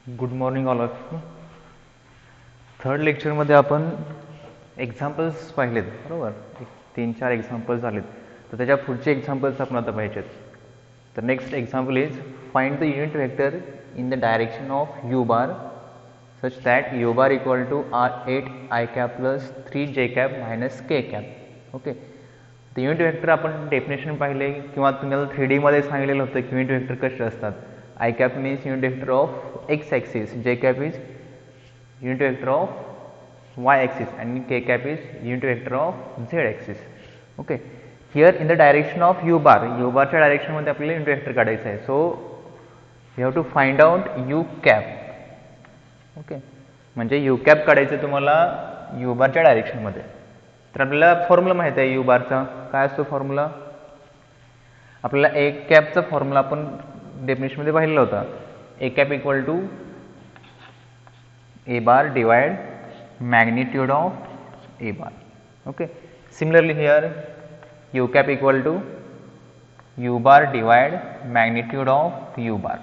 Good morning all of you. Third लेक्चरमध्ये आपण examples पाहिलेत बरोबर. एक 3-4 एक्झाम्पल्स झालेत. तर त्याच्या पुढचे एक्झाम्पल्स आपण आता पाहिजेत. तर next example is find the unit vector in the direction of u bar such that u bar equal to R8 I cap plus 3 J cap minus K cap. Okay. तर unit vector आपण definition पाहिले किंवा तुम्हाला 3D मध्ये सांगितलेलं होतं की unit vector कसे असतात. I cap means unit vector of x axis, j cap is unit vector of y axis and k cap is unit vector of z axis. Okay. Here in the direction of u bar च्या direction मध्ये आपल्याला unit vector काढायचं आहे. So you have to find out u cap. Okay. म्हणजे u cap काढायचं तुम्हाला u bar च्या direction मध्ये. तर आपल्याला फॉर्म्युला माहिती आहे u bar चा. काय असतो फॉर्म्युला? आपल्याला a cap चा फॉर्म्युला आपण डेफिनेशन मध्ये पाहिलेला होता. A cap equal to a bar divide magnitude of A bar. Okay. Similarly here u cap equal to u bar divide magnitude of u bar.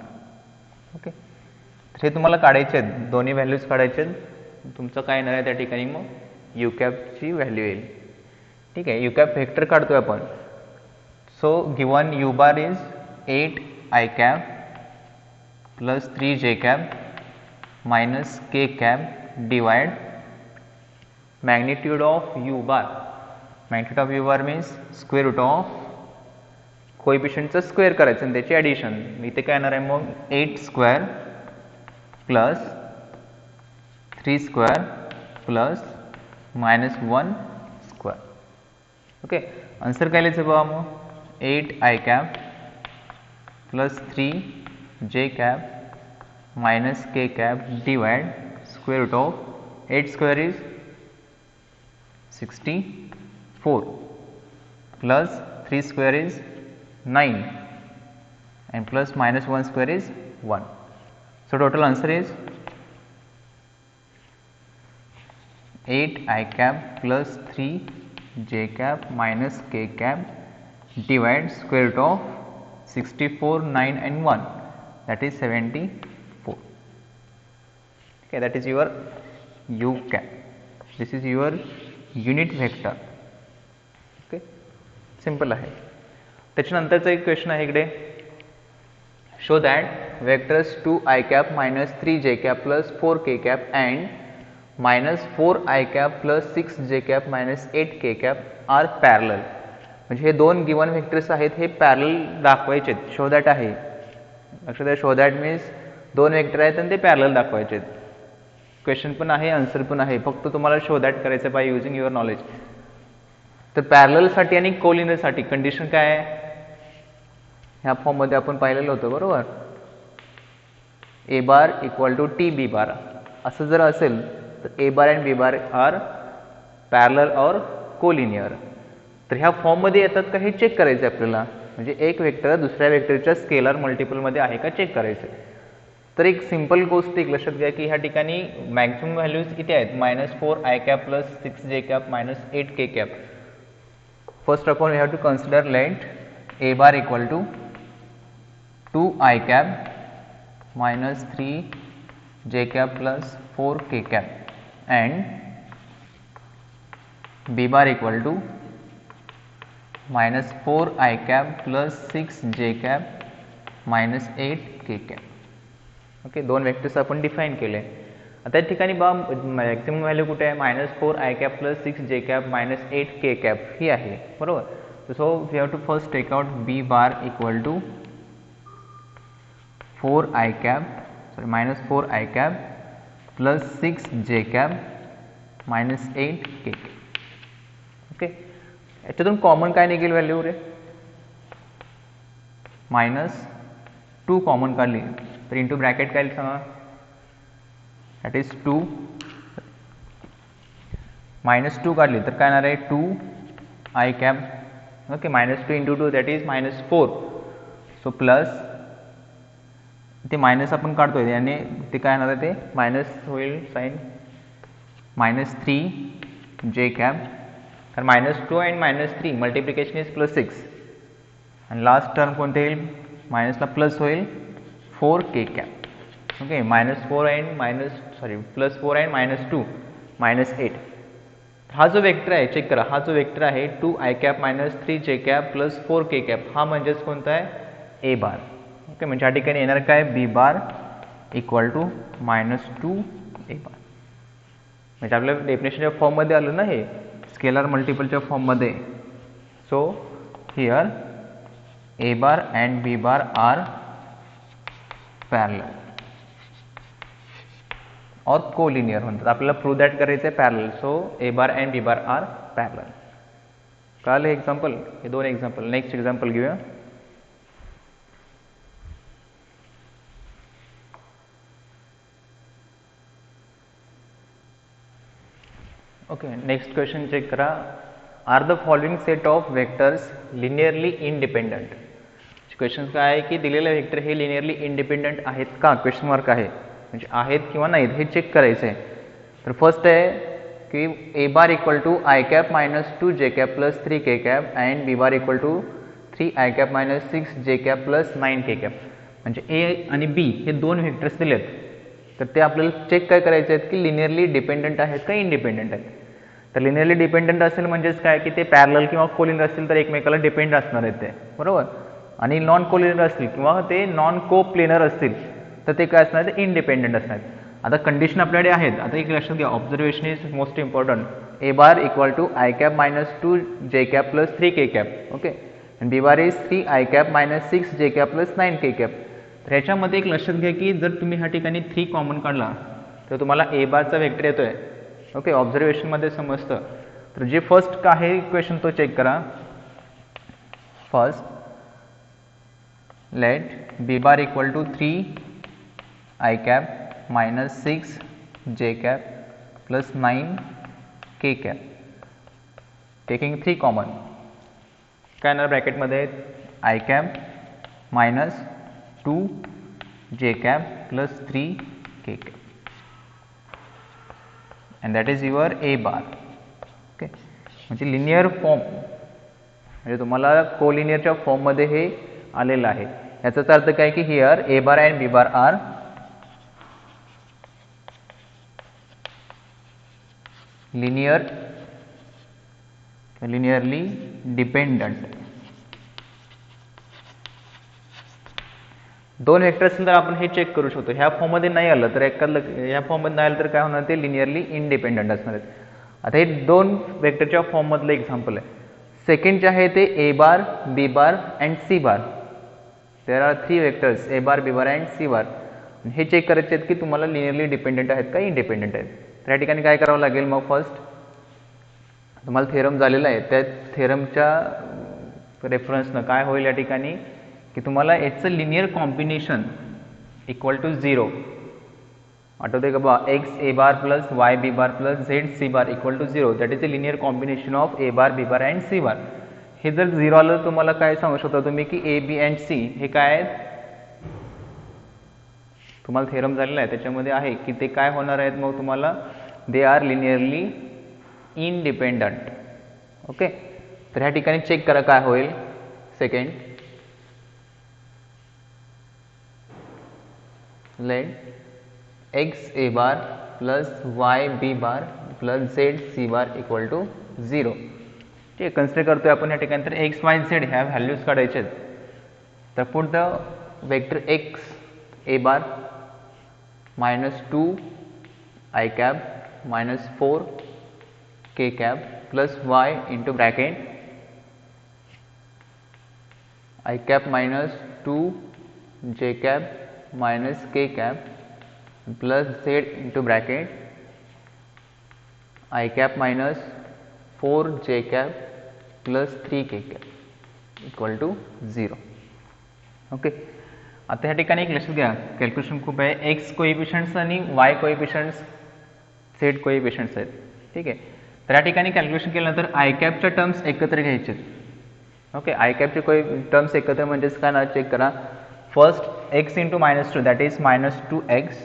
Okay. तर हे तुम्हाला काढायचे आहेत, दोन्ही व्हॅल्यूज काढायचे आहेत. तुमचं काय येणार आहे त्या ठिकाणी मग यू कॅपची व्हॅल्यू येईल. ठीक आहे. यू कॅप व्हेक्टर काढतोय आपण. So given you bar is 8 I cap plus 3 J cap minus K cap divide magnitude of U bar. Magnitude of U bar means square root of कोएफिशिएंटचा square करायचं आणि त्याची addition. इथे काय येणार आहे मग 8 square plus 3 square plus minus 1 square. Okay. Answer काय लिहायचं बघा मग 8 I cap plus 3 J cap minus K cap divide square root of 8 square is 64 plus 3 square is 9 and plus minus 1 square is 1. So total answer is 8 I cap plus 3 J cap minus K cap divide square root of 64, 9 and 1, that is 74. Okay, that is your u cap. This is your unit vector. Okay, simple आहे. त्याच्यानंतरचा एक question आहे इकडे. Show that vectors 2 I cap minus 3 J cap plus 4 K cap and minus 4 I cap plus 6 J cap minus 8 K cap are parallel. म्हणजे हे दोन given vectors आहेत, हे parallel दाखवायचे आहेत. शो दॅट आहे. लक्षात आहे. शो दॅट मीन्स दोन वेक्टर आहेत आणि ते पॅरलल दाखवायचे आहेत. क्वेश्चन पण आहे, आन्सर पण आहे. फक्त तुम्हाला शो दॅट करायचं बाय युजिंग युअर नॉलेज. तर पॅरललसाठी आणि कोलिनियरसाठी कंडिशन काय आहे? ह्या फॉर्ममध्ये आपण पाहिलेलं होतं बरोबर. A bar equal to t B bar असं जर असेल तर A bar and B bar are parallel और कोलिनियर. तर ह्या फॉर्ममध्ये येतात का हे चेक करायचं आपल्याला. म्हणजे एक वेक्टर दुसऱ्या वेक्टरच्या स्केलर मल्टिपलमध्ये आहे का चेक करायचं. तर एक सिंपल गोष्ट एक लक्षात घ्या की ह्या ठिकाणी मॅक्सिमम व्हॅल्यूज किती आहेत? -4 I cap plus 6 J cap minus 8 K cap. First of all we have to consider let a bar equal to 2 I cap minus 3 J cap plus 4 K cap and B bar equal to minus 4 I cap plus 6 J cap minus 8 K cap. Okay. दोन vectors आपण define केले. आता या ठिकाणी बा maximum value कुठे आहे? -4 I cap plus 6 J cap minus 8 K cap ही आहे बरोबर. So we have to first take out B bar equal to 4 I cap sorry -4 I cap plus 6 J cap minus 8 K cap. Okay. याच्यातून common काय निघेल value रे? -2 common काढली तर into bracket काय सांगा? दॅट इज 2 -2 काढली तर काय येणार आहे? 2 I cap. Okay. -2 into 2 that is -4. So plus ते मायनस आपण काढतोय आणि ते काय येणार आहे? ते मायनस होईल साईन -3 J cap. तर -2 and -3 मल्टिप्लिकेशन इज +6 आणि लास्ट टर्म कोणते येईल? मायनसला प्लस होईल 4 K cap. Okay, -4 and +4 and -2 -8. हा जो वेक्टर आहे चेक करा, हा जो वेक्टर आहे 2 i cap -3 j cap plus 4 k cap, हा म्हणजेच कोणता आहे ए बार. ओके, म्हणजे या ठिकाणी येणार काय बी बार इक्वल टू -2 ए बार. म्हणजे आपल्या डेफिनेशनच्या फॉर्ममध्ये आलं ना हे स्केलर मल्टिपलच्या फॉर्ममध्ये. So here a bar and B bar are parallel और कोलिनियर म्हणतात. आपल्याला प्रूव्ह दॅट करायचं आहे parallel. So A bar and B bar are parallel. कळालं एक्झाम्पल? हे 2 एक्झाम्पल. नेक्स्ट एक्झाम्पल घेऊया. ओके, नेक्स्ट क्वेश्चन चेक करा. Are the following set of vectors linearly independent. Question काय आहे की दिलेले वेक्टर हे लिनियरली इंडिपेंडंट आहेत का, क्वेश्चन मार्क आहे, म्हणजे आहेत किंवा नाहीत हे चेक करायचं आहे. तर फर्स्ट आहे की A bar equal to i cap -2 j cap plus 3 k cap and B bar equal to 3 i cap -6 j cap plus 9 K cap. म्हणजे ए आणि बी हे 2 व्हेक्टर्स दिलेत. तर ते आपल्याला चेक काय करायचे आहेत की लिनियरली डिपेंडंट आहेत का इंडिपेंडंट आहेत. तर लिनियरली डिपेंडंट असेल म्हणजेच काय की ते पॅरलल किंवा कोलिनियर असतील तर एकमेकाला डिपेंड असणार आहेत ते, बरोबर. आणि नॉन कोलिनियर असतील किंवा ते नॉन को प्लेनर असतील तर ते काय असणार ते इंडिपेंडंट असणार. आता कंडिशन आपल्याकडे आहेत. आता एक लक्षात घ्या, observation is most important. A bar equal to i cap -2 j cap plus 3 k cap. Okay, आणि B bar is 3 i cap -6 j cap plus 9 K cap. तर ह्याच्यामध्ये एक लक्षात घ्या की जर तुम्ही ह्या ठिकाणी 3 कॉमन काढला तर तुम्हाला ए बारचा वेक्टर येतोय. ओके, ऑब्झर्वेशनमध्ये समजतं. तर जे फर्स्ट आहे इक्वेशन तो चेक करा. First let b bar equal to 3 I cap -6 j cap plus 9 k cap. taking 3 common, काय येणार ब्रॅकेटमध्ये I cap -2 j cap plus 3 k cap and that is your a bar. Okay, म्हणजे linear form, म्हणजे तुम्हाला कोलिनियरच्या फॉर्ममध्ये हे आलेलं आहे. याचाच अर्थ काय की here a bar and B bar are linearly dependent. 2 vector असेल तर आपण हे चेक करू शकतो. ह्या फॉर्ममध्ये नाही आलं तर ह्या फॉर्ममध्ये नाही आलं तर काय होणार ते लिनियरली इंडिपेंडंट असणार आहेत. आता हे 2 वेक्टरच्या फॉर्ममधलं एक्झाम्पल आहे. सेकंड जे आहे ते A bar B bar and C bar. There are 3 vectors A bar B bar and C bar. हे चेक करायचे आहेत की तुम्हाला लिनियरली डिपेंडंट आहेत का इंडिपेंडंट आहेत. तर या ठिकाणी काय करावं लागेल मग फर्स्ट तुम्हाला थेरम झालेला आहे त्या थेरमच्या रेफरन्सनं काय होईल या ठिकाणी की तुम्हाला याचं लिनियर कॉम्बिनेशन इक्वल टू 0 आठवते का बा x A bar plus y B bar plus z C bar equal to 0. That is the linear combination of A bar B bar and C bar. हे जर 0 आलं तुम्हाला काय सांगू शकता तुम्ही की ए बी अँड सी हे काय आहेत, तुम्हाला थेरम झालेला आहे त्याच्यामध्ये आहे की ते काय होणार आहेत मग तुम्हाला they are linearly independent. Okay, तर ह्या ठिकाणी चेक करा काय होईल. Second let x A bar plus y B bar plus z C bar equal to 0. ठीक आहे, कन्सिडर करतोय आपण या ठिकाणी. तर एक्स वाय झेड ह्या व्हॅल्यूज काढायचे आहेत. तर put the vector x A bar -2 I cap -4 k cap plus y into bracket I cap -2 j cap minus k cap plus z into bracket I cap -4 j cap plus 3 k cap equal to 0. Okay, आता ह्या ठिकाणी एक लक्षात घ्या calculation खूप आहे. X कोएफिशियंट्स आणि Y कोएफिशियंट्स Z कोएफिशियंट्स आहेत. ठीक आहे, तर या ठिकाणी कॅल्क्युलेशन केल्यानंतर आय कॅपच्या टर्म्स एकत्र घ्यायचे. ओके, आय कॅपचे टर्म्स एकत्र म्हणजेच काय ना चेक करा. First x into -2 that is -2x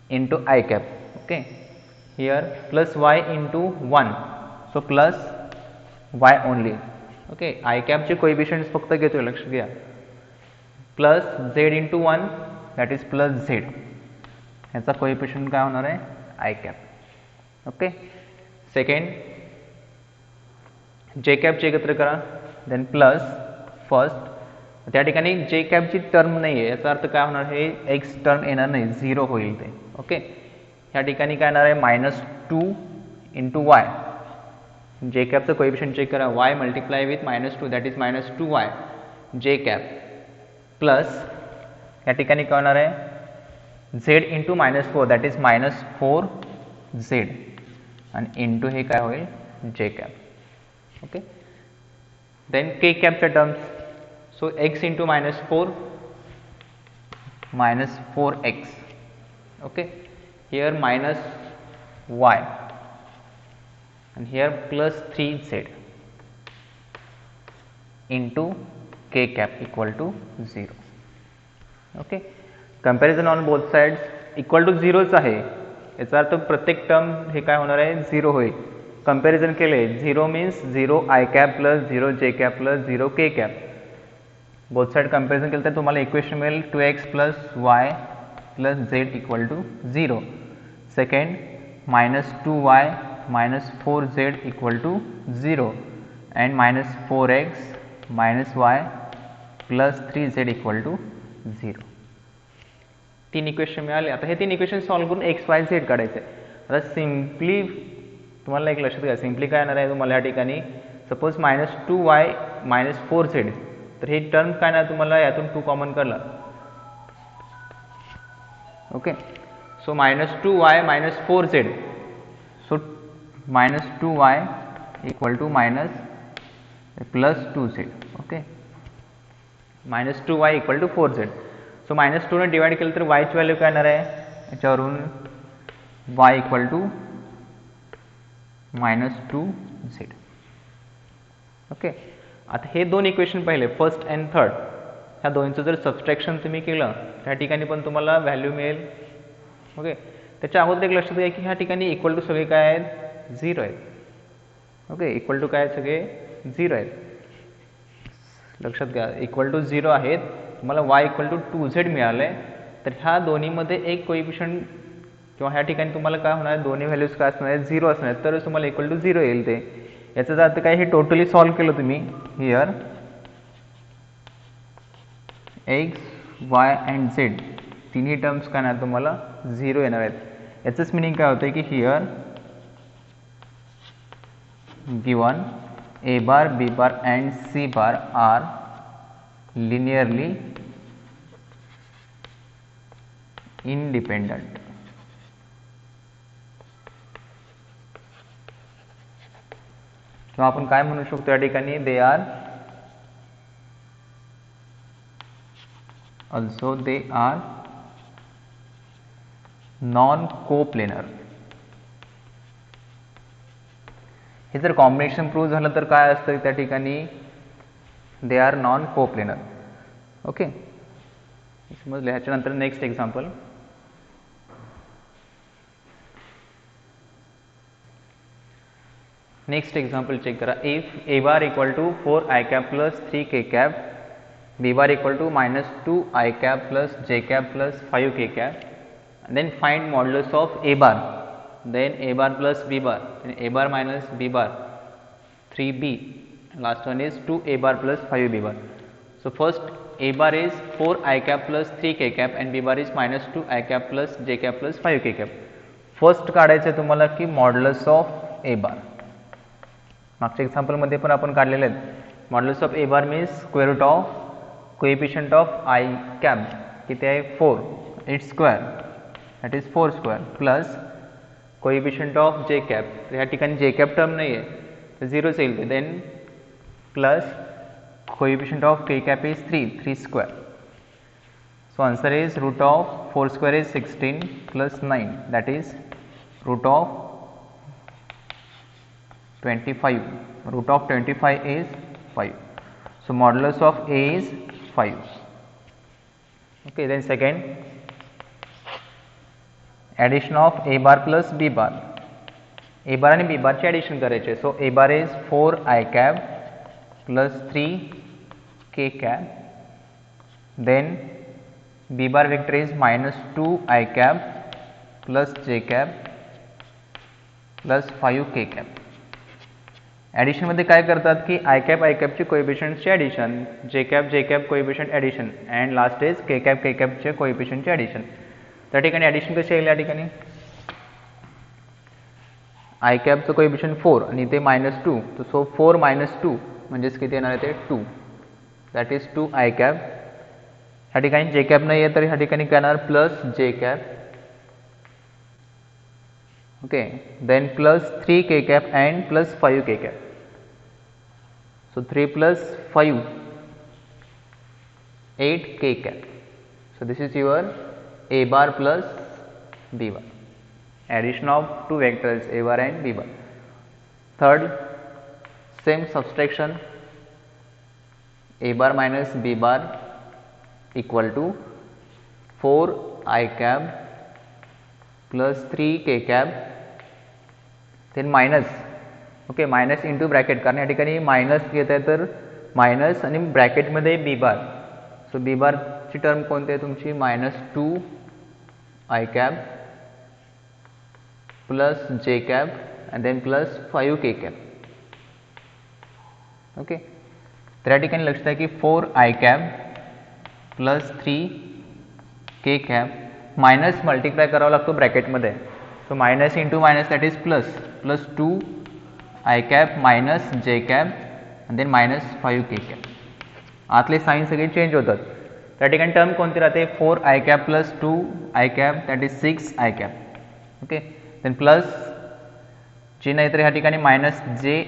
into i cap. Okay, here plus y into 1 so plus y only. Okay, i कॅपचे कोएफिशियंट्स फक्त घेतोय लक्ष घ्या. Plus z into 1 that is plus z, ह्याचा कोएफिशियंट काय होणार आहे आय कॅप. ओके, सेकंड जे कॅपचे एकत्र करा, देन प्लस फर्स्ट, त्या ठिकाणी जे कॅपची टर्म नाही आहे याचा अर्थ काय होणार, हे एक्स टर्म येणार नाही, 0 होईल ते. ओके, ह्या ठिकाणी काय येणार आहे -2 इंटू वाय, जे कॅपचं कोएफिशियंट चेक करा, Y multiply with -2 that is -2y जे कॅप प्लस या ठिकाणी काय होणार आहे z into -4 that is -4z आणि इंटू हे काय होईल जे कॅप. ओके, देन के कॅपच्या terms, so x into -4 -4x. Okay, here -y and here plus 3z into k cap equal to 0. Okay, comparison on both sides equal to 0च आहे, याचा अर्थ प्रत्येक टर्म हे काय होणार आहे 0 होईल. कंपॅरिझन केले 0 means 0 I cap plus 0 j cap plus 0 k cap. Both side comparison केलं तर तुम्हाला इक्वेशन मिळेल 2x plus y plus z equal to 0. Second -2y -4z equal to 0 and -4x -y plus 3z equal to 0. तीन equation मिळाले. आता हे तीन equation solve करून x y z काढायचे. आता सिम्पली तुम्हाला एक लक्षात घ्या, सिम्पली काय येणार आहे तुम्हाला या ठिकाणी सपोज -2y -4z, तर ही टर्म काय ना तुम्हाला यातून 2 कॉमन काढला. Okay, so -2y -4z, so -2y equal to plus 2z. Okay, -2y equal to 4z. So -2 ने डिवाइड केलं तर y ची व्हॅल्यू काय येणार आहे याच्यावरून y equal to -2z. Okay, आता हे दोन इक्वेशन पाहिले फर्स्ट अँड थर्ड, ह्या दोन्हीचं जर सबस्ट्रॅक्शन तुम्ही केलं त्या ठिकाणी पण तुम्हाला व्हॅल्यू मिळेल. ओके, त्याच्या अगोदर एक लक्षात घ्या की ह्या ठिकाणी इक्वल टू सगळे काय आहेत 0 आहेत. ओके, इक्वल टू काय सगळे 0 आहेत, लक्षात घ्या इक्वल टू 0 आहेत. तुम्हाला y इक्वल टू 2z मिळालं आहे, तर ह्या दोन्हीमध्ये एक कोएफिशियंट किंवा ह्या ठिकाणी तुम्हाला काय होणार आहे दोन्ही व्हॅल्यूज काय असणार आहेत 0 असणार आहेत, तरच तुम्हाला इक्वल टू 0 येईल. ते याचा अर्थ काय, हे टोटली सॉल्व्ह केलं तुम्ही here x y and z तिन्ही टर्म्स काय ना तुम्हाला 0 येणार आहेत. याचंच मिनिंग काय होतं की here given a bar b bar and c bar are linearly independent. किंवा आपण काय म्हणू शकतो या ठिकाणी, they R also they are non coplanar. हे जर कॉम्बिनेशन प्रूव्ह झालं तर काय असतं त्या ठिकाणी, they are non coplanar. Okay, समजलं. ह्याच्यानंतर next example, next example check करा. If A bar equal to 4 i cap plus 3 k cap, B bar equal to -2 i cap plus j cap plus 5 k cap, then find modulus of A bar, then a bar plus b bar, then a bar minus b bar 3b, last one is 2a bar plus 5b bar. So first a bar is 4 I cap plus 3 k cap and b bar is -2 I cap plus j cap plus 5 k cap. First काढायचं तुम्हाला की modulus of ए बार. मागच्या example मध्ये पण आपण काढलेले आहेत. Modulus of A bar means square root of coefficient of i cap किती आहे 4, it's square that is 4 square plus coefficient of j cap, ह्या ठिकाणी जे कॅप टर्म नाही आहे तर 0च येईल ते, then plus coefficient of k cap is 3 square. So answer is root of 4 square is 16 plus 9 that is root of 25. Root of 25 is 5. So modulus of A is 5. Okay, then second addition of A bar plus B bar. A bar आणि B बारचे addition करायचे. So A bar is 4 i cap plus 3 k cap, then B bar vector is minus 2 I cap plus j cap plus 5 k cap. Addition मध्ये काय करतात की i कॅपचे कोएफिशियंटचे addition, j cap coefficient addition and last is k कॅपचे कोएफिशियंटचे addition. त्या ठिकाणी ॲडिशन कशी येईल, या ठिकाणी आय कॅपचं कोएफिशियंट 4 आणि ते -2, तर सो 4 - 2 म्हणजेच किती येणार आहे ते 2, दॅट इज 2 आय कॅप. ह्या ठिकाणी जे कॅप नाही आहे तर ह्या ठिकाणी काय येणार plus j cap, okay, then plus 3 k cap and plus 5 k cap. So 3 plus 5, 8 k cap. So this is your A bar plus B bar, addition of two vectors A bar and B bar. Third, same subtraction, A bar minus B bar equal to 4 I cap plus 3 k cap, then minus, okay, minus into bracket, कारण या ठिकाणी minus घेत आहे तर minus आणि ब्रॅकेटमध्ये B bar. So बी बारची term कोणती आहे तुमची -2 i cap plus j cap and then plus 5 k cap. Okay, तर या ठिकाणी लक्षात आहे की 4 i cap plus 3 k cap minus multiply करावा लागतो ब्रॅकेटमध्ये. So minus into minus that is plus 2 i cap minus j cap and then -5 k cap. आतले साईन सगळे चेंज होतात. त्या ठिकाणी टर्म कोणती राहते 4 i cap plus 2 i cap that is 6 i cap. Okay, then plus j नाही तर ह्या ठिकाणी minus j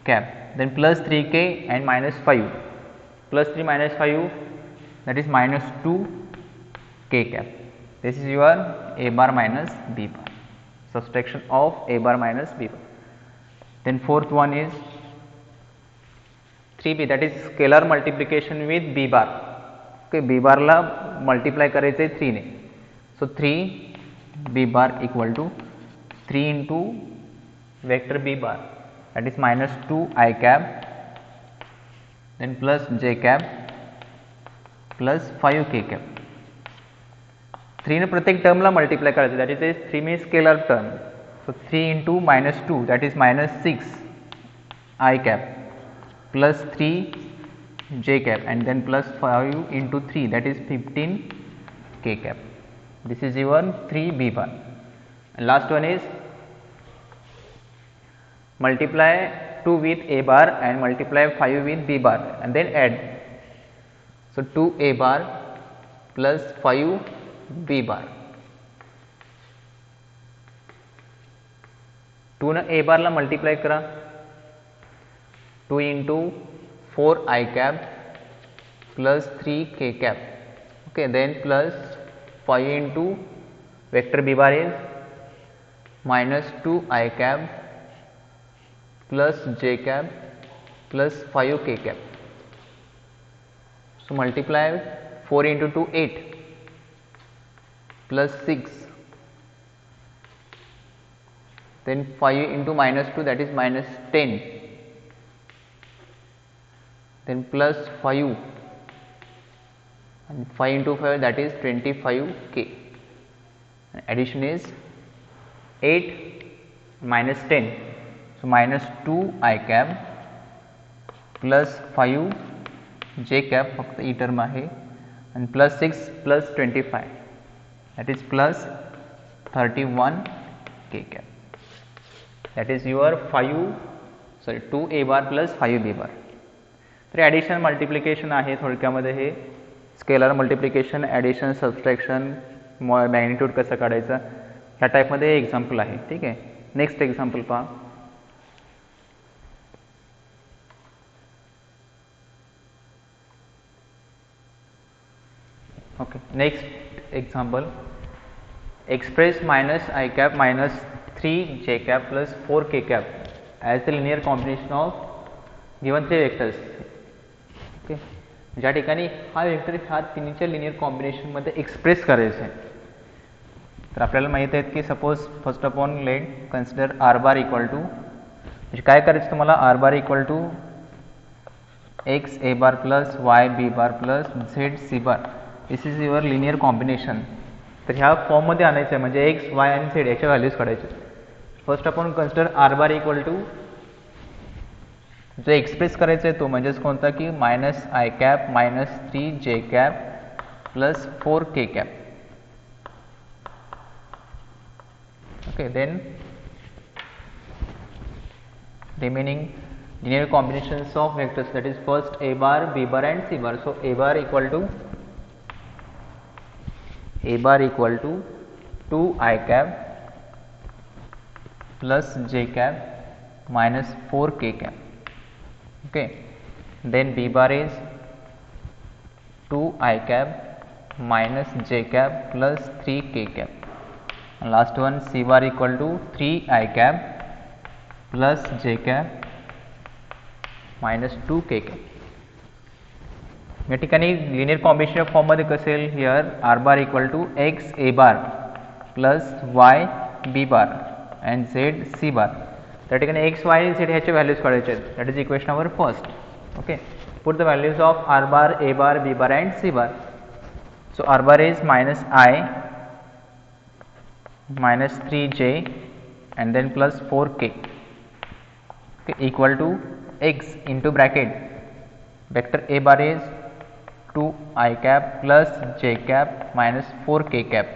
cap, then plus 3 k and -5, plus 3 -5 that is -2 k cap. This is your A bar minus B bar, subtraction of A bar minus B bar. Then fourth one is 3B, that is scalar multiplication with B bar. Okay, B bar ला multiply करायचे 3 ने. So 3 B bar equal to 3 into vector B bar, that is -2 I cap, then plus J cap plus 5 K cap. 3 ने प्रत्येक टर्मला multiply करायचं, that is 3 मी scalar term. So 3 into -2 that is -6 i cap plus 3 j cap and then plus 5 into 3 that is 15 k cap. This is your 3 B bar. Last one is multiply 2 with A bar and multiply 5 with B bar and then add. So 2 A bar plus 5 B bar. 2 ने A bar ला multiply करा, 2 into 4 I cap plus 3 K cap. Okay, then plus 5 into vector B bar is -2 I cap plus J cap plus 5 K cap. So multiply 4 into 2 8 plus 6, then 5 into -2 that is -10, then plus 5 and 5 into 5 that is 25k. Addition is 8 -10, so -2 I cap plus 5 J cap, फक्त E term आहे, and plus 6 plus 25 that is plus 31 K cap. That is your 2 A bar plus 5 B bar. तर addition multiplication आहे थोडक्यामध्ये. हे scalar multiplication, addition, subtraction, magnitude कसं काढायचं ह्या टाईपमध्ये हे एक्झाम्पल आहे. ठीक आहे, नेक्स्ट एक्झाम्पल पहा. Okay, next example, express minus I cap minus 3 J cap plus 4 K cap as the linear combination of given 3 vectors. Okay, ज्या ठिकाणी हा वेक्टर ह्या तिन्हीच्या लिनियर कॉम्बिनेशनमध्ये एक्सप्रेस करायचं आहे. तर आपल्याला माहीत आहे की suppose first of all let consider R bar equal to, म्हणजे काय करायचं तुम्हाला, R bar equal to x A bar plus y B bar plus z C bar this is your linear combination. तर ह्या फॉर्ममध्ये आणायचं आहे, म्हणजे एक्स वाय आणि झेड याच्या व्हॅल्यूज काढायचे. फर्स्ट आपण consider R bar equal to जो एक्सप्रेस करायचा आहे तो म्हणजेच कोणता की minus I cap minus 3 j cap plus 4 k cap. Okay, then remaining linear combinations of vectors, that is first a bar, b bar and c bar. So a bar equal to 2 I cap plus j cap minus 4 k cap. Okay, then b bar is 2 I cap minus j cap plus 3 k cap. And last one c bar equal to 3 I cap plus j cap minus 2 k cap. या ठिकाणी linear combination फॉर्ममध्ये कसं येईल, here R bar equal to x A bar plus y B bar and Z C बार. त्या ठिकाणी x Y आणि Z ह्याचे values काढायचे आहेत. That is equation number first. Okay, put the values of R bar A bar B bar and C bar. So R bar is minus I minus 3j and then plus 4k, okay, equal to x into bracket vector a bar is 2 I cap plus j cap minus 4k cap.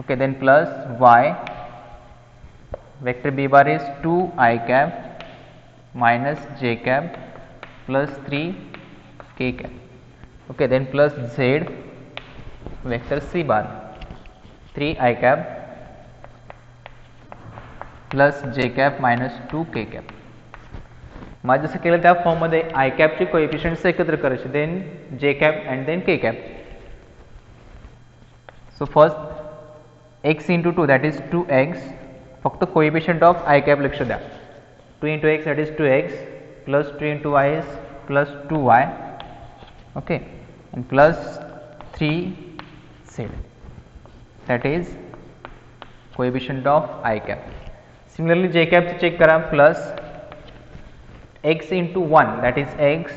Okay, then plus y vector b bar is 2 I cap minus j cap plus 3 k cap. Okay, then plus z vector c bar 3 I cap plus j cap minus 2 k cap. मग जसं केलं त्या फॉर्ममध्ये I कॅपचे कोएफिशियंट्स एकत्र करायचे, then j cap and then k cap. So first x into 2 that is 2x, फक्त coefficient of i cap लक्ष द्या. 2 into x that is 2x plus 2 into y is plus 2y. Okay, and plus 3z that is coefficient of I cap. Similarly j cap say check करा, plus x into 1 that is x,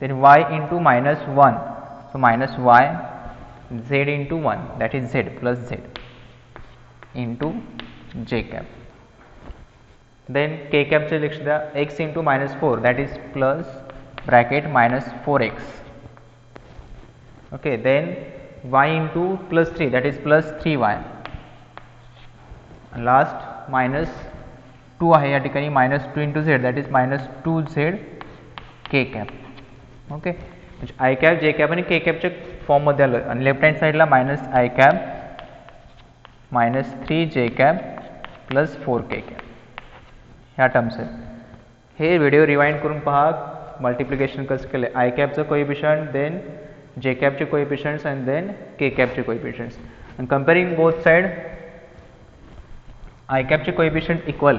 then y into minus 1 so minus y, z into 1 that is z plus z into j cap. Then k cap से लिख दिया x into minus 4 that is plus bracket minus 4x. Okay, then y into plus 3 that is plus 3y. Last minus 2 आहे या ठिकाणी minus 2 into z that is minus 2z k cap. Okay, म्हणजे i cap जे cap आणि के captcha फॉर्ममध्ये आलं आणि left hand साईडला minus I cap minus 3 j cap plus 4 k cap ह्या टर्म्स आहेत. हे व्हिडिओ रिवाइंड करून पहा, मल्टिप्लिकेशन कसं केलं आहे, आय कॅपचं कोएफिशियंट, देन j cap चे coefficients and then k cap चे coefficients, and comparing both side I cap चे coefficient equal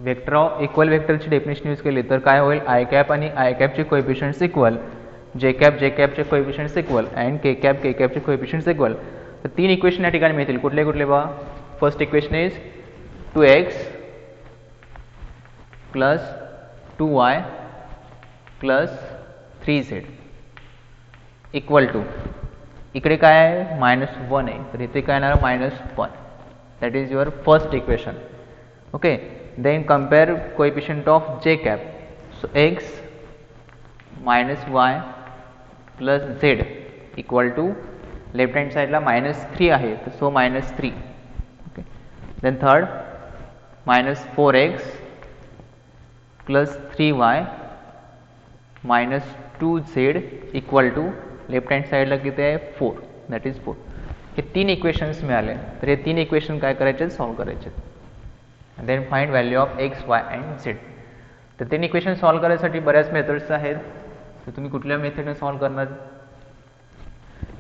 vector of equal वेक्टरची डेफिनेशन यूज केली तर काय होईल, I cap आणि I cap चे coefficients equal, j cap चे coefficients equal and k cap चे coefficients equal. तर तीन इक्वेशन या ठिकाणी मिळतील. कुठले कुठले बा, first equation is 2x plus 2y plus 3z equal to, इकडे काय आहे -1 आहे तर इथे काय येणार -1. That is your first equation. Okay, then compare coefficient of j cap. So x minus y plus z equal to left hand साईडला -3 आहे तर so -3. Okay, then third -4x plus 3y minus 2z equal to left hand साईडला किती आहे 4 that is 4. हे तीन equations मिळाले तर हे तीन इक्वेशन काय करायचे, सॉल्व करायचे. Then find value of x y and z. तर तीन इक्वेशन सॉल्व करायसाठी बऱ्याच मेथड्स आहेत. तर तुम्ही कुठल्या मेथडने सॉल्व करणार,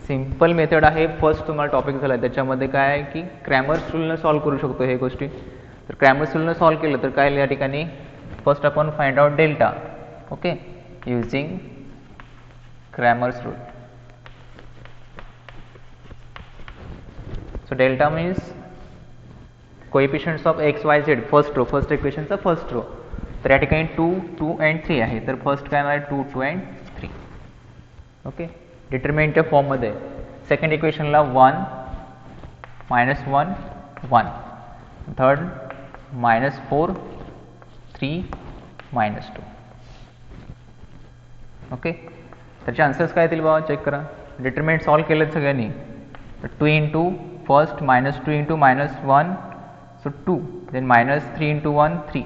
सिम्पल मेथड आहे. फर्स्ट तुम्हाला टॉपिक झाला त्याच्यामध्ये काय आहे की क्रॅमर्स रूलनं सॉल्व करू शकतो हे गोष्टी. तर क्रॅमर्स रूलनं सॉल्व केलं तर काय या ठिकाणी फर्स्ट आपण find out delta. Okay, using Cramer's rule. So delta means coefficients of x, y, z, first row, first equation चा first row. तर या ठिकाणी 2, 2 and 3 आहे तर फर्स्ट काय आहे 2, 2 and 3. ओके, डिटर्मिनंटच्या फॉर्ममध्ये. सेकंड इक्वेशनला 1 -1 1, थर्ड -4 3 -2. ओके, त्याचे आन्सर्स काय येतील बाबा चेक करा. डिटर्मिनंट सॉल्व केलेत सगळ्यांनी. 2 into first -2 into -1 so 2, then -3 into 1 3.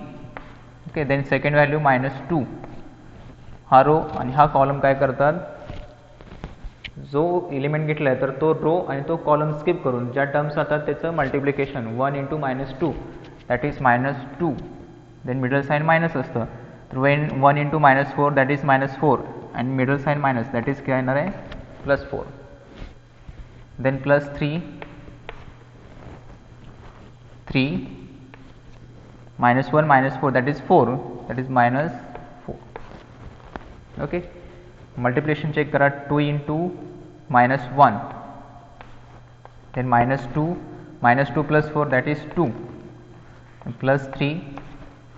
Okay, then second value -2. हा रो आणि हा कॉलम काय करतात, जो एलिमेंट घेतला आहे तर तो रो आणि तो कॉलम स्किप करून ज्या टर्म्स राहतात त्याचं multiplication 1 into -2 that is -2, then middle sign minus असतं. तर 1 इंटू -4 दॅट इज -4 आणि middle sign minus that is काय येणार आहे +4. Then +3 3 -1 -4 that is 4 that is -4. Okay, multiplication check करा. 2 into -1 then -2 + 4 that is 2 plus 3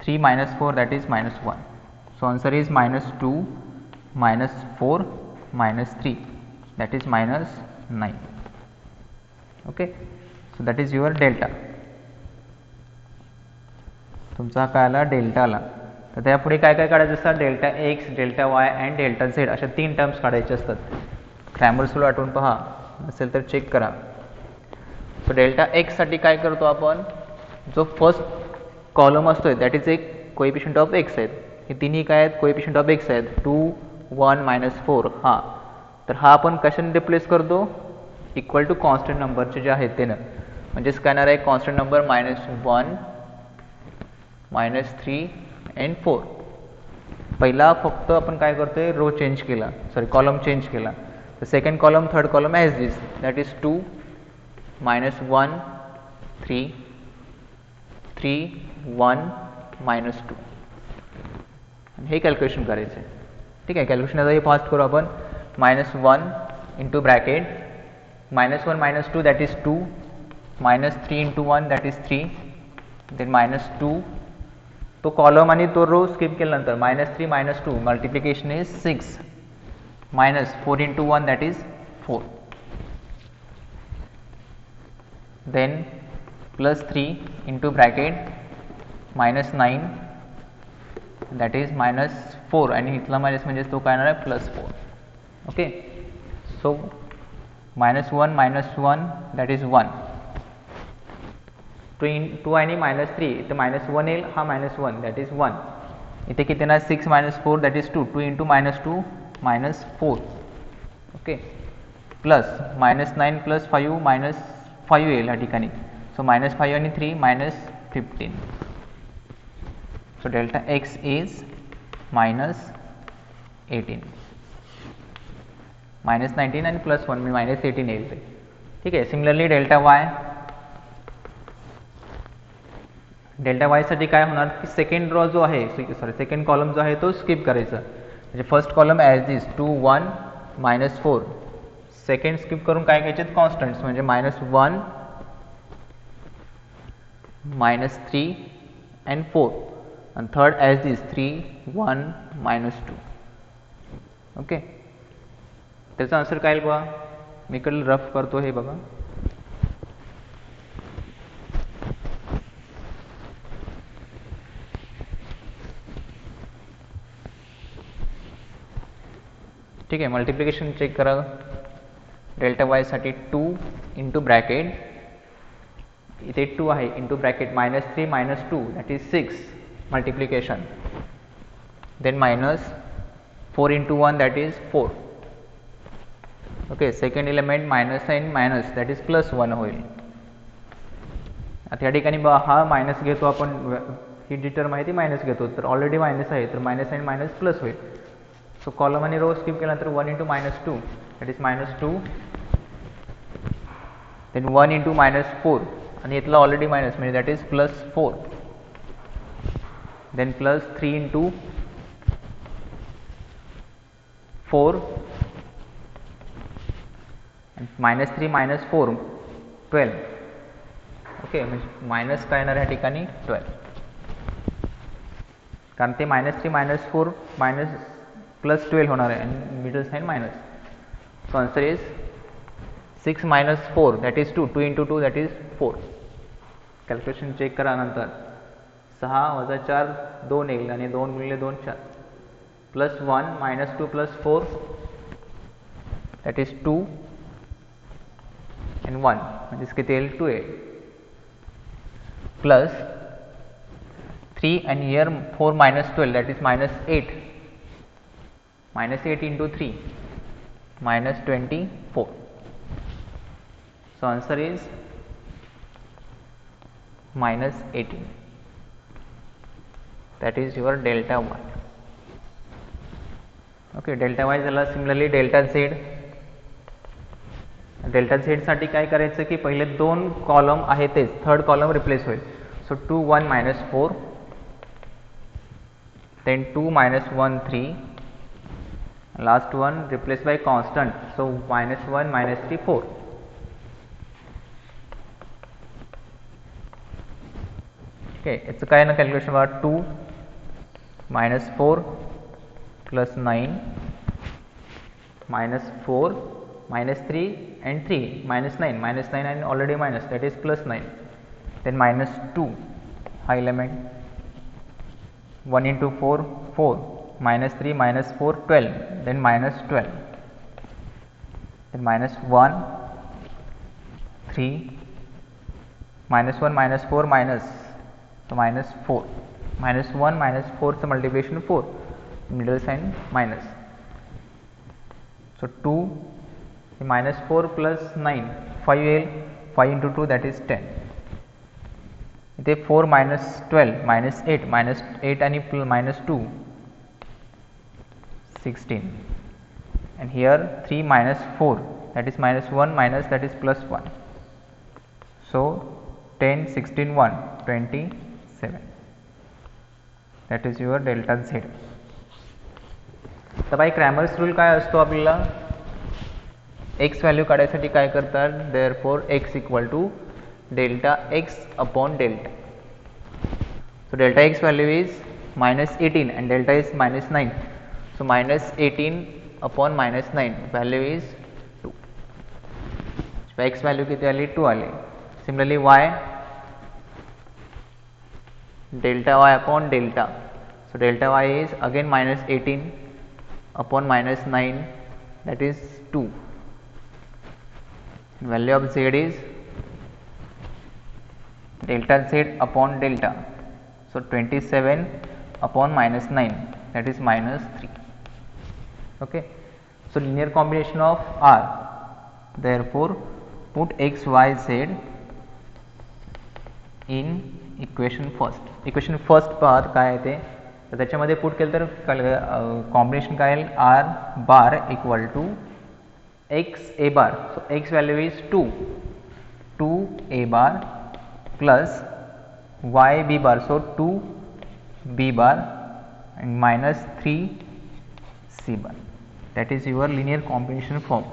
-4 that is -1. So answer is -2 -4 -3 that is -9. Okay, so that is your delta. तुमचा काय आला delta आला. तर त्यापुढे काय काय काढायचं असतात, delta x, delta y and delta Z अशा 3 टर्म्स काढायचे असतात. ग्रॅमर रूल आठवून पहा, असेल तर चेक करा. सो डेल्टा एक्ससाठी काय करतो आपण, जो फर्स्ट कॉलम असतो आहे दॅट इज एक कोएफिशियंट ऑफ एक्स आहेत. हे तिन्ही काय आहेत कोएफिशियंट ऑफ एक्स आहेत. 2 1 -4 हा. तर हा आपण कशाने रिप्लेस करतो, इक्वल टू कॉन्स्टंट नंबरचे जे आहेत ते ना. म्हणजेच काय येणार आहे कॉन्स्टंट नंबर -1 -3 and 4. पहिला फक्त आपण काय करतोय रो चेंज केला, सॉरी कॉलम चेंज केला. तर second column third column as this that is 2 -1 3 3 1 -2. हे कॅल्क्युलेशन करायचं आहे. ठीक आहे, कॅल्क्युलेशन आता हे फास्ट करू आपण. -1 into bracket -1 -2 that is 2 -3 into 1 that is 3 then -2. तो कॉलम आणि तो रो स्किप केल्यानंतर -3 -2 multiplication is 6 -4 into 1 that is 4 then +3 into bracket -9 that is -4 आणि इथला मायनस म्हणजे तो काय येणार आहे +4. Okay, so -1 -1 that is 1. 2 आणि -3 इथे -1 येईल, हा -1 दॅट इज 1. इथे किती येणार 6 -4 that is 2. 2 into -2 -4. Okay, plus -9 + 5 -5 येईल या ठिकाणी. सो -5 आणि 3 -15. सो डेल्टा एक्स इज -18 -19 आणि +1 म्हणजे -18 येईल ते. ठीक आहे, सिमिलरली डेल्टा वायसाठी काय होणार की सेकंड रो जो आहे सेकंड कॉलम जो आहे तो स्किप करायचा. म्हणजे फर्स्ट कॉलम ॲज दिस 2 1 -4. सेकंड स्किप करून काय घ्यायचे कॉन्स्टंट्स म्हणजे -1 -3 अँड 4 आणि थर्ड ॲज दिस 3 1 -2. ओके, त्याचा आन्सर काय बघा, मी इकडे रफ करतो हे बघा. ठीक आहे, मल्टिप्लिकेशन चेक करा. डेल्टा वायसाठी 2 इंटू ब्रॅकेट इथे 2 आहे into bracket -3 -2 that is 6 multiplication. Then -4 into 1 that is 4. Okay, second element minus that is +1 होईल. आता या ठिकाणी बघा हा मायनस घेतो आपण, ही जी टर्म आहे ती मायनस घेतो, तर ऑलरेडी मायनस आहे तर -आणि प्लस होईल. सो कॉलम आणि रो स्किप केल्यानंतर 1 into -2 that is -2. Then 1 into -4 आणि इथला ऑलरेडी मायनस म्हणजे that is +4. Then +3 into 4 -3 -4 12. Okay, म्हणजे मायनस काय येणार या ठिकाणी 12, कारण ते -3 -4 +12 होणार आहे आणि middle sign minus. So answer is 6 minus 4 that is 2, 2 into 2 that is 4. Calculation check करा नंतर 6 वजा 4 2 येईल आणि 2 गुणिले 2 4 plus 1 minus 2 plus 4 that is 2 and 1 म्हणजेच किती येईल 2 येईल plus 3 and here 4 minus 12 that is minus 8 into 3 minus 24. So answer is minus 18. That is your delta y. Okay, delta y झाला. Similarly delta z. Delta Z साठी काय करायचं की पहिले दोन कॉलम आहे तेच थर्ड कॉलम रिप्लेस होईल. So 2 1 minus 4 then 2 minus 1 3 last one replaced by constant, so minus 1 minus 3 4. Okay, याचं काय ना कॅल्क्युलेशन बघा 2 minus 4 plus 9 minus 4 minus 3 and 3 minus 9 and already minus that is plus 9 then minus 2 high element 1 into 4 4 minus 3 minus 4 12 then minus 12 then minus 1 3 minus 1 minus 4 minus so minus 4 minus 1 minus 4 so multiplication 4 middle sign minus so 2 minus 4 plus 9 5 येईल 5 into 2 that is 10 इथे 4 minus 12 minus 8 आणि minus 2 16 and here 3 minus 4 that is minus 1 minus that is plus 1 so 10 16 1 27 that is your delta z. तर by Cramer's rule काय असतो आपल्याला x value काढायसाठी काय करतात therefore x equal to delta x upon delta. So delta x value is minus 18 and delta is minus 9. So minus 18 upon minus 9 value is 2. So x value किती आली 2 आली. Similarly y delta y upon delta. So delta y is again minus 18 upon minus 9 that is 2. Value of z is delta z upon delta. So 27 upon minus 9 that is minus 3. Okay. So linear combination of R. Therefore put x y z in equation first. Equation first पाहत काय आहे ते तर त्याच्यामध्ये put केलं तर combination काय येईल R bar equal to x a bar. So x value is 2 a bar plus y b bar, so 2 b bar and minus 3 c bar. That is your linear combination form.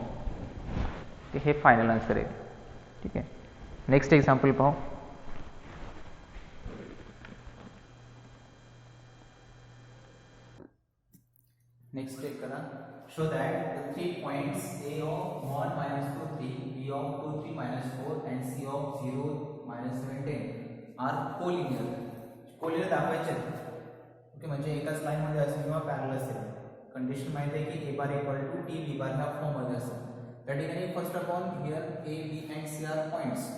हे final answer आहे. ठीक आहे. Next example पाहू. Next check करा. Show that the 3 points a of 1 minus 2 3 b of 2 3 minus 4 and c of 0 minus 7 10 R collinear. Collinear दाखवायचे okay म्हणजे एकाच line मध्ये असेल किंवा पॅरलल असेल. कंडिशन माहिती आहे की A bar equal to t B bar ह्या फॉर्म मध्ये असेल. त्या ठिकाणी first of all here A B and C are points.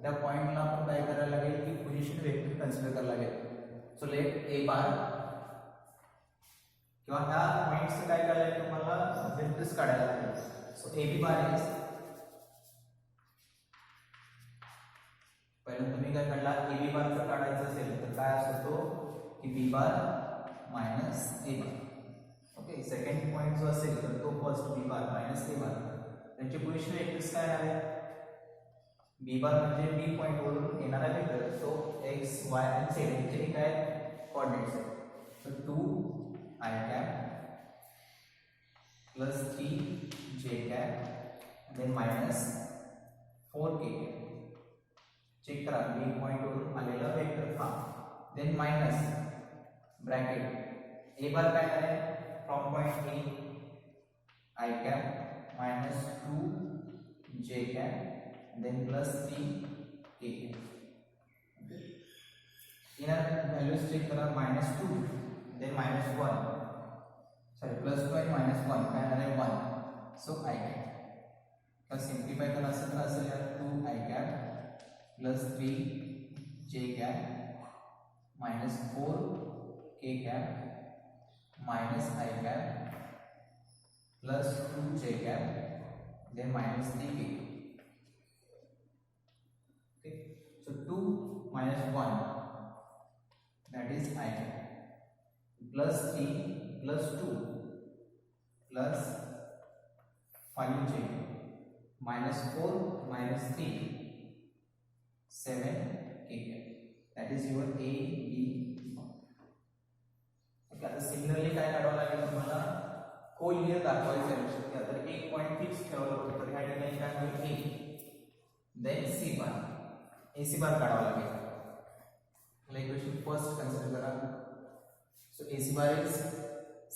त्या पॉइंटला आपण काय करायला लागेल की पोझिशन वेक्टर कन्सिडर करायला लागेल. सो लेट ए बार किंवा ह्या पॉइंट्सचं काय करायला लागेल तुम्हाला वेक्टर्स काढायला लागेल. So A B bar is पहिलं तुम्ही काय काढला ए बी बार जर काढायचं असेल तर काय असतो की बी बार मायनस ए बार. ओके. सेकंड पॉइंट जो असेल तर तो फर्स्ट बी बार मायनस ए बार. त्यांचे पोझिशन वेक्टर्स काय आहे बी बार म्हणजे बी पॉइंट वरून येणारा वेक्टर. सो एक्स वाय आणि झेड यांचे काय कोऑर्डिनेट्स आहेत. तर 2 i cap plus 3 j cap and then minus 4 k cap. Check करा बी पॉइंट वरून आलेला वेक्टर हा then minus bracket a bar काय आहे from point b i cap minus 2 j cap then plus 3 k cap. Okay. Inner values check करा minus 2 then minus 1, sorry plus 2 and minus 1 काय आला आहे 1, so I cap. तर simplify करा असेल यार 2 I cap plus 3 j cap minus 4 k cap minus I cap plus 2 j cap then minus 3 k. Okay, so 2 minus 1 that is I cap plus 3 plus 2 plus 5 j minus 4 minus 3 7 k cap. That is your A B. Okay, आता similarly काय काढावं लागेल तुम्हाला collinear दाखवायचं आहे. तर एक point fix ठेवलं होतं तर ह्या ठिकाणी काय होईल A देन C बार, AC बार काढावा लागेल. मला इक्वेशन फर्स्ट कन्सिडर करा. सो AC बार इज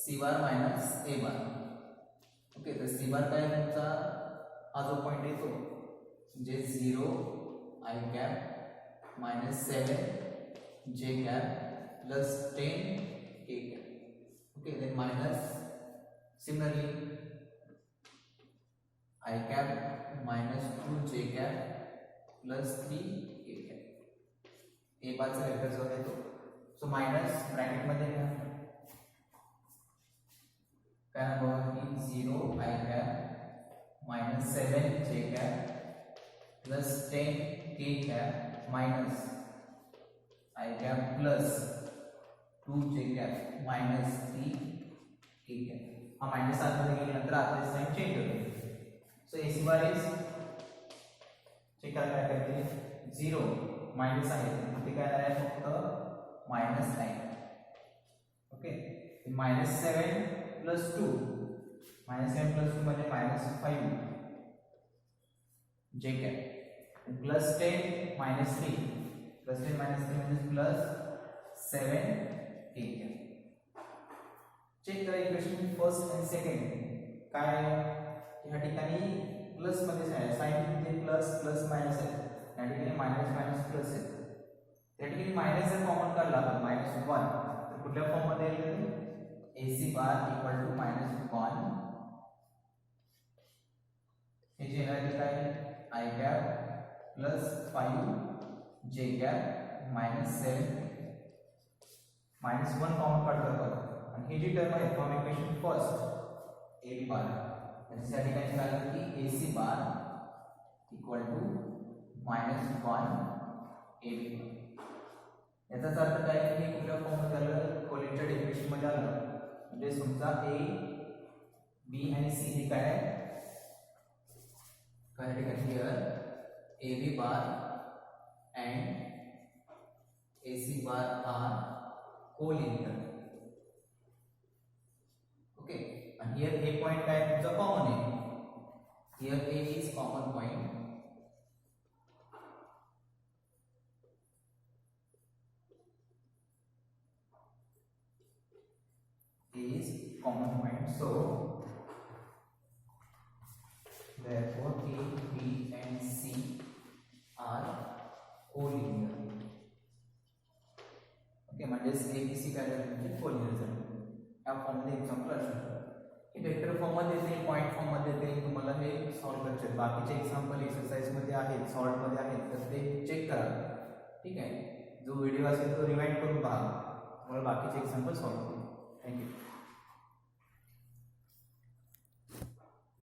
C बार मायनस A बार. ओके, तर C बार काय तुमचा हा जो पॉइंट येतो जे 0 I cap minus 7 j cap plus 10 k cap. Okay, then minus similarly I cap minus 2 j cap plus 3 k cap. A बार चा वेक्टर जो आहे तो सो मायनस ब्रॅकेट मध्ये घ्या काय बघा की 0 I cap minus 7 j cap plus 10 k cap minus I cap plus 2 j cap minus 3 k cap. हा माइनस आतमध्ये गेल्यानंतर आतले साइन चेंज होते. सो AC बार इज चेक करा काय करते 0 माइनस आहे इथे काय आहे फक्त माइनस आहे. Okay, minus 7 plus 2 minus 7 plus 2 म्हणजे minus 5 j cap plus 10 minus 3 plus 10 minus 3 means plus 7 k cap. Check करा इक्वेशन फर्स्ट आणि सेकंड काय या ठिकाणी प्लस मध्ये आहे साइन ते प्लस प्लस मायनस आहे या ठिकाणी मायनस मायनस प्लस आहे. त्या ठिकाणी मायनस जर कॉमन काढला तर मायनस 1 तर कुठल्या फॉर्म मध्ये येईल AC बार इक्वल टू मायनस 1 हे जे आहे काय I cap plus 5 j cap minus 7 minus 1 common काढ करतो आणि ही जी टर्म आहे फ्रॉम इक्वेशन फर्स्ट A बार याच्यासाठी काय झालं की AC बार इक्वल टू मायनस 1 AB. याचा अर्थ काय की हे कुठल्या फॉर्म मध्ये आलं कोलिनियर इक्वेशन मध्ये आलं म्हणजे तुमचा A B आणि C हे काय काय ठिकाणी here AB bar and AC bar are collinear. Okay, and here A point काय तुमचा कॉमन आहे. Here A is common point. A is common point. So therefore A, B and C are collinear. Okay, म्हणजे ABC काय झालं म्हणजे collinear झालं. या form मध्ये एक्झाम्पल असतं हे वेक्टर फॉर्म मध्ये येते पॉइंट फॉर्म मध्ये येते. तुम्हाला हे सॉल्व्ह करायचे बाकीचे एक्झाम्पल एक्सरसाइज मध्ये आहेत सॉल्व मध्ये आहेत तर ते चेक करा. ठीक आहे, जो व्हिडिओ असेल तो रिवाइंड करून पहा तुम्हाला बाकीचे एक्झाम्पल सॉल्व्ह करू. थँक्यू.